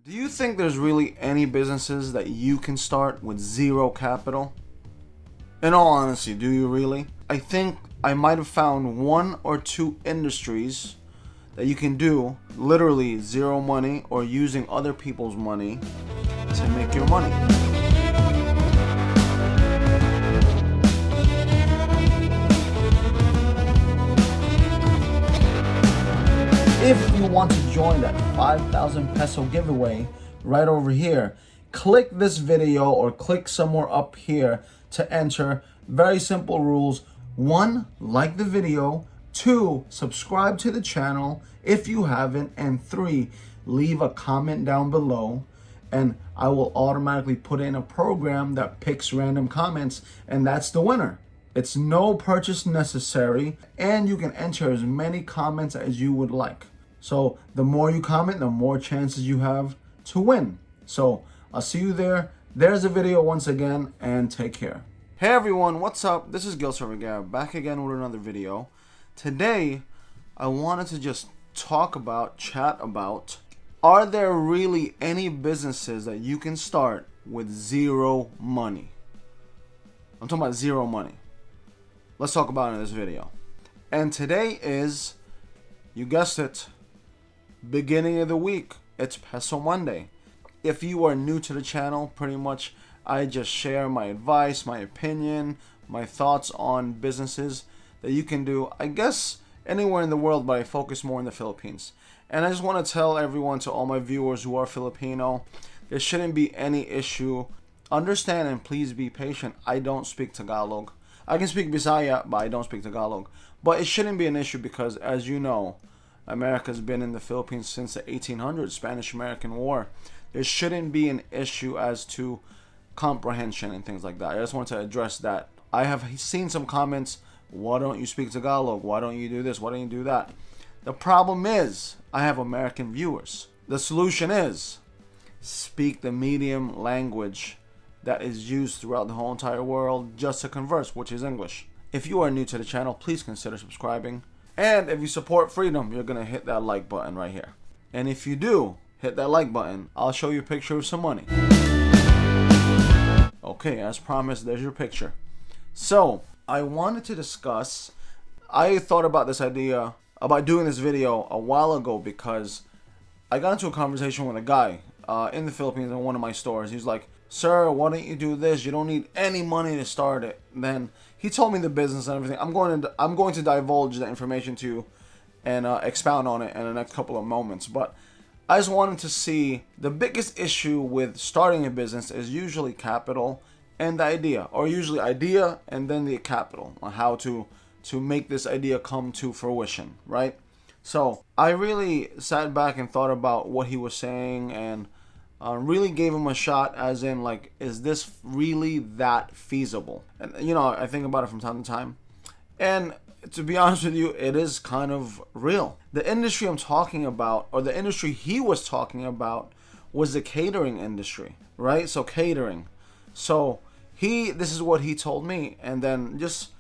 Do you think there's really any businesses that you can start with zero capital? In all honesty, do you really? I think I might have found one or two industries that you can do literally zero money or using other people's money to make your money. If you want to join that 5,000 peso giveaway right over here, click this video or click somewhere up here to enter. Very simple rules. 1, like the video. 2, subscribe to the channel if you haven't. And 3, leave a comment down below and I will automatically put in a program that picks random comments, and that's the winner. It's no purchase necessary, and you can enter as many comments as you would like. So the more you comment, the more chances you have to win. So I'll see you there. There's the video once again, and take care. Hey everyone, what's up? This is Gil Server back again with another video. Today, I wanted to just chat about, are there really any businesses that you can start with zero money? I'm talking about zero money. Let's talk about it in this video. And today is, you guessed it, beginning of the week. It's Peso Monday. If you are new to the channel, pretty much I just share my advice, my opinion, my thoughts on businesses that you can do, I guess, anywhere in the world, but I focus more in the Philippines. And I just want to tell everyone, to all my viewers who are Filipino, there shouldn't be any issue. Understand and please be patient. I don't speak Tagalog. I can speak Bisaya, but I don't speak Tagalog. But it shouldn't be an issue because, as you know, America's been in the Philippines since the 1800s, Spanish-American War. There shouldn't be an issue as to comprehension and things like that. I just want to address that. I have seen some comments, why don't you speak Tagalog? Why don't you do this? Why don't you do that? The problem is, I have American viewers. The solution is, speak the medium language that is used throughout the whole entire world just to converse, which is English. If you are new to the channel, please consider subscribing. And if you support freedom, you're going to hit that like button right here. And if you do hit that like button, I'll show you a picture of some money. Okay, as promised, there's your picture. So, I wanted to discuss, I thought about this idea, about doing this video a while ago because I got into a conversation with a guy in the Philippines in one of my stores. He's like, sir, why don't you do this? You don't need any money to start it. Then he told me the business and everything. I'm going to divulge the information to you and expound on it in the next couple of moments. But I just wanted to see, the biggest issue with starting a business is usually capital and the idea, or usually idea and then the capital, on how to make this idea come to fruition, right? So I really sat back and thought about what he was saying and really gave him a shot, as in, like, is this really that feasible? And I think about it from time to time, and to be honest with you, it is kind of real. The industry I'm talking about, or the industry he was talking about, was the catering industry, right? So catering. So this is what he told me, and then just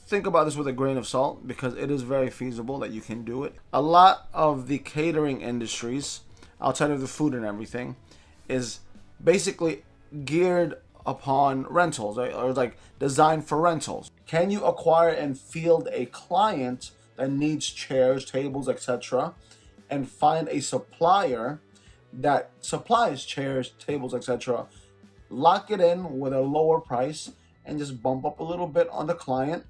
think about this with a grain of salt, because it is very feasible that you can do it. A lot of the catering industries, outside of the food and everything, is basically geared upon rentals, right? Or like designed for rentals. Can you acquire and field a client that needs chairs, tables, etc., and find a supplier that supplies chairs, tables, etc., lock it in with a lower price and just bump up a little bit on the client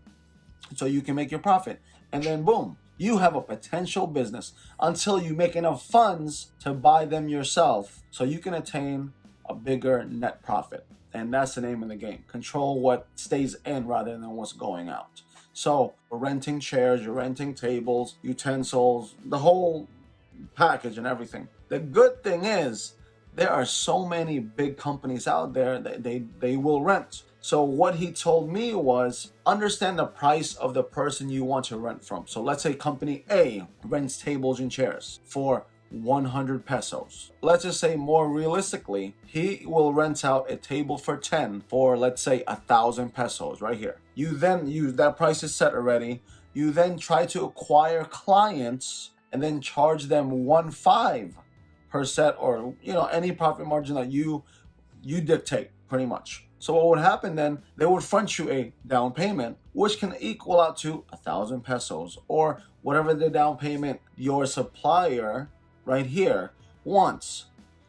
so you can make your profit, and then boom, you have a potential business until you make enough funds to buy them yourself so you can attain a bigger net profit. And that's the name of the game. Control what stays in rather than what's going out. So you're renting chairs, you're renting tables, utensils, the whole package and everything. The good thing is, there are so many big companies out there that they will rent. So what he told me was, understand the price of the person you want to rent from. So let's say company A rents tables and chairs for 100 pesos. Let's just say, more realistically, he will rent out a table for 10 for, let's say, 1,000 pesos right here. That price is set already. You then try to acquire clients and then charge them 1.5 percent, or any profit margin that you dictate, pretty much. So what would happen then, they would front you a down payment, which can equal out to 1,000 pesos, or whatever the down payment your supplier right here wants.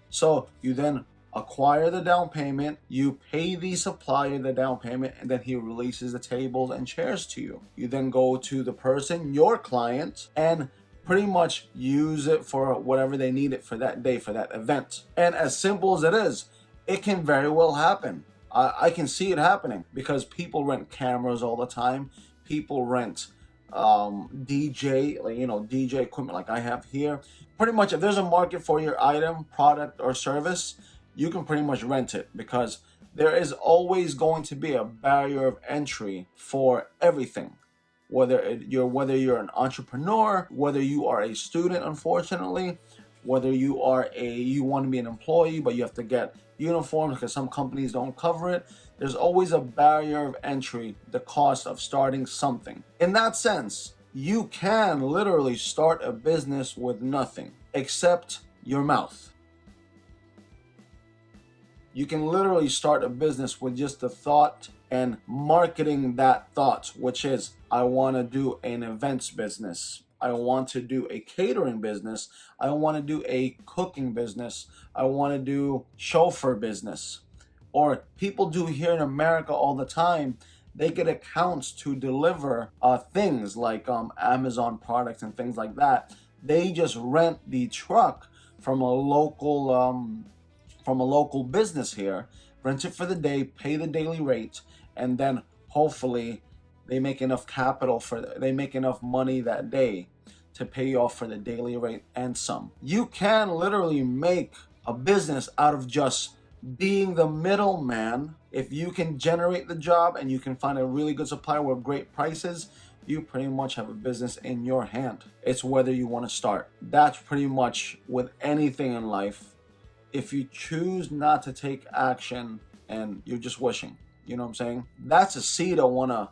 So you then acquire the down payment, you pay the supplier the down payment, and then he releases the tables and chairs to you. You then go to the person, your client, and pretty much use it for whatever they need it for that day, for that event. And as simple as it is, it can very well happen. I can see it happening because people rent cameras all the time. People rent DJ, DJ equipment like I have here. Pretty much, if there's a market for your item, product, or service, you can pretty much rent it, because there is always going to be a barrier of entry for everything. Whether you're an entrepreneur, whether you are a student, unfortunately, whether you want to be an employee but you have to get uniforms because some companies don't cover it. There's always a barrier of entry, the cost of starting something. In that sense, you can literally start a business with nothing except your mouth. You can literally start a business with just the thought and marketing that thought, which is, I want to do an events business. I want to do a catering business. I want to do a cooking business. I want to do chauffeur business. Or people do here in America all the time. They get accounts to deliver things like Amazon products and things like that. They just rent the truck from a local business here, rent it for the day, pay the daily rate, and then hopefully they make enough they make enough money that day to pay off for the daily rate and some. You can literally make a business out of just being the middleman. If you can generate the job and you can find a really good supplier with great prices, you pretty much have a business in your hand. It's whether you want to start. That's pretty much with anything in life. If you choose not to take action and you're just wishing, you know what I'm saying? That's a seed I wanna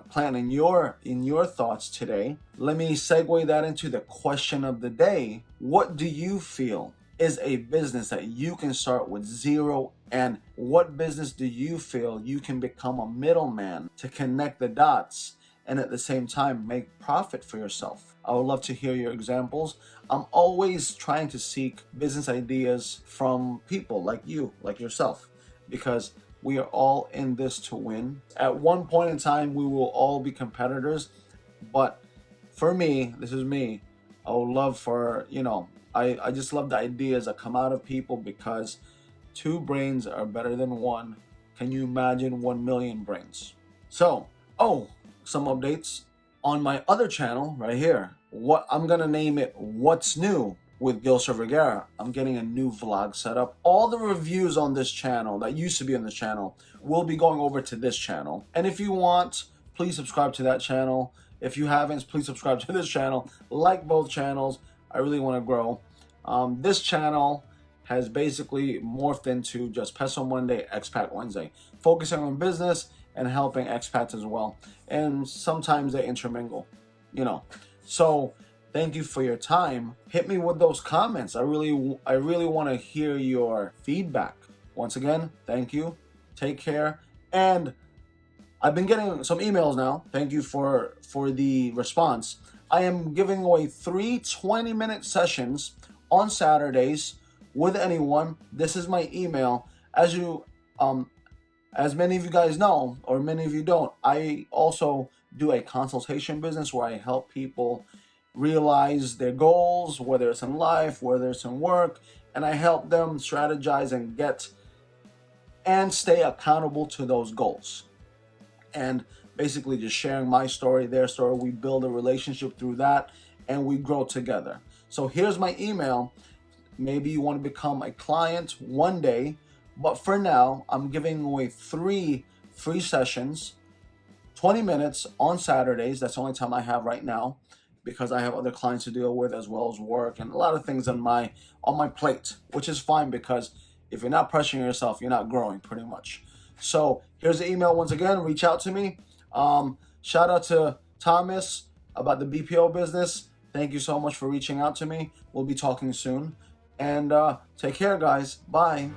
plant in your thoughts today. Let me segue that into the question of the day. What do you feel is a business that you can start with zero, and what business do you feel you can become a middleman to connect the dots and at the same time make profit for yourself? I would love to hear your examples. I'm always trying to seek business ideas from people like you, like yourself, because we are all in this to win. At one point in time, we will all be competitors, but for me, this is me, I would love for, I just love the ideas that come out of people, because 2 brains are better than 1. Can you imagine 1 million brains? So, some updates on my other channel right here. What I'm gonna name it What's New with Gilser Vergara. I'm getting a new vlog set up. All the reviews on this channel that used to be on this channel will be going over to this channel. And if you want, please subscribe to that channel. If you haven't, please subscribe to this channel. Like both channels. I really want to grow. This channel has basically morphed into just Peso Monday, Expat Wednesday, focusing on business and helping expats as well. And sometimes they intermingle, So thank you for your time. Hit me with those comments. I really want to hear your feedback. Once again, thank you. Take care. And I've been getting some emails now. Thank you for the response. I am giving away 3 20-minute sessions on Saturdays with anyone. This is my email. As many of you guys know, or many of you don't, I also do a consultation business where I help people realize their goals, whether it's in life, whether it's in work, and I help them strategize and stay accountable to those goals. And basically just sharing my story, their story, we build a relationship through that, and we grow together. So here's my email. Maybe you want to become a client one day, but for now, I'm giving away 3 free sessions, 20 minutes on Saturdays. That's the only time I have right now, because I have other clients to deal with, as well as work and a lot of things on my plate, which is fine, because if you're not pressuring yourself, you're not growing, pretty much. So here's the email once again. Reach out to me. Shout out to Thomas about the BPO business. Thank you so much for reaching out to me. We'll be talking soon. And take care, guys. Bye.